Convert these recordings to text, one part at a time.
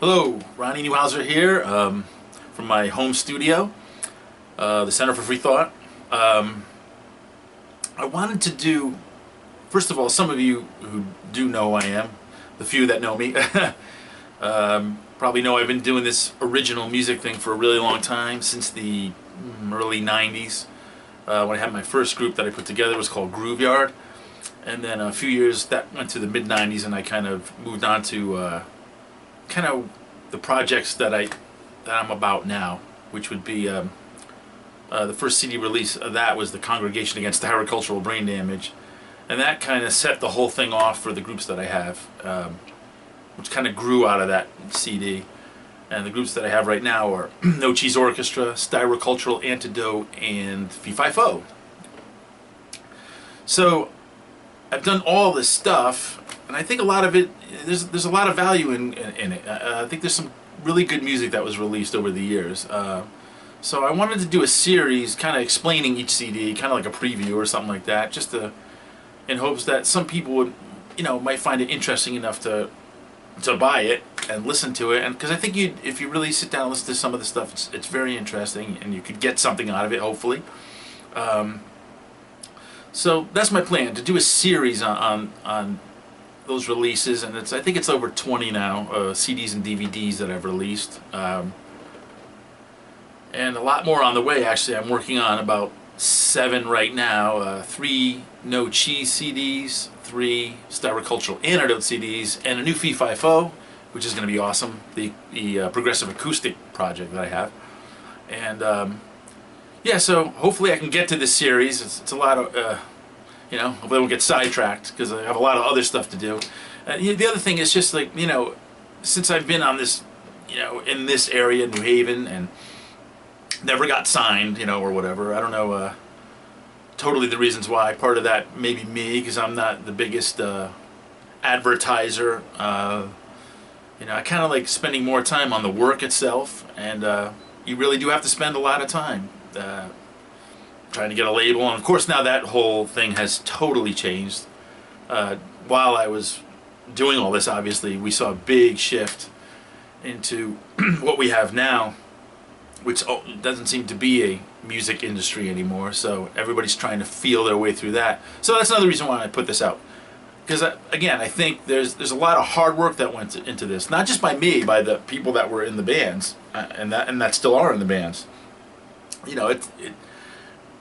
Hello, Ronnie Neuhauser here from my home studio, the Center for Free Thought. I wanted to do, first of all, some of you who do know who I am, the few that know me, probably know I've been doing this original music thing for a really long time, since the early 90s. When I had my first group that I put together, it was called Grooveyard. And then a few years, that went to the mid-90s, and I kind of moved on to kind of the projects that I'm about now, which would be the first CD release of that was the Congregation Against Agricultural Brain Damage, and that kind of set the whole thing off for the groups that I have, which kind of grew out of that CD. And the groups that I have right now are No Cheese Orchestra, Styrocultural Antidote, and Fee-Fi-Fo. So I've done all this stuff, and I think a lot of it, there's a lot of value in it. I think there's some really good music that was released over the years. So I wanted to do a series kind of explaining each CD, kind of like a preview or something like that, just in hopes that some people would, might find it interesting enough to buy it and listen to it. And because I think if you really sit down and listen to some of the stuff, it's very interesting, and you could get something out of it, hopefully. So that's my plan, to do a series on those releases, and I think it's over 20 now, CDs and DVDs that I've released, and a lot more on the way. Actually, I'm working on about 7 right now, 3 No Cheese CDs, 3 Styrocultural Antidote CDs, and a new Fee-Fi-Fo, which is going to be awesome, the progressive acoustic project that I have. And yeah, so hopefully I can get to this series. It's a lot of, hopefully I won't get sidetracked, because I have a lot of other stuff to do. The other thing is just like, since I've been on this, in this area, New Haven, and never got signed, or whatever. I don't know totally the reasons why. Part of that may be me, because I'm not the biggest advertiser. I kind of like spending more time on the work itself, and you really do have to spend a lot of time trying to get a label. And of course now that whole thing has totally changed. While I was doing all this, obviously we saw a big shift into what we have now, which doesn't seem to be a music industry anymore, so everybody's trying to feel their way through that. So that's another reason why I put this out, because again, I think there's a lot of hard work that went into this, not just by me, by the people that were in the bands, and that still are in the bands.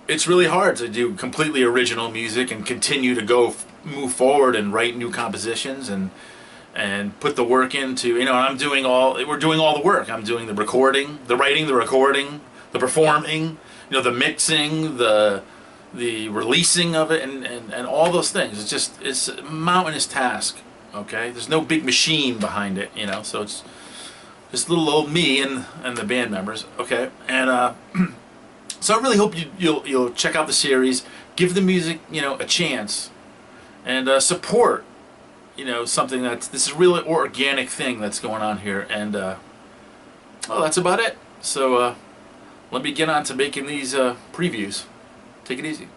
It's really hard to do completely original music and continue to move forward and write new compositions and put the work into, we're doing all the work. I'm doing the recording, the writing, the recording, the performing, the mixing, the releasing of it, and all those things. It's a mountainous task, okay? There's no big machine behind it, so it's just little old me and the band members, okay? And so I really hope you'll check out the series, give the music, a chance, and support, something this is a really organic thing that's going on here. And well, that's about it. So let me get on to making these previews. Take it easy.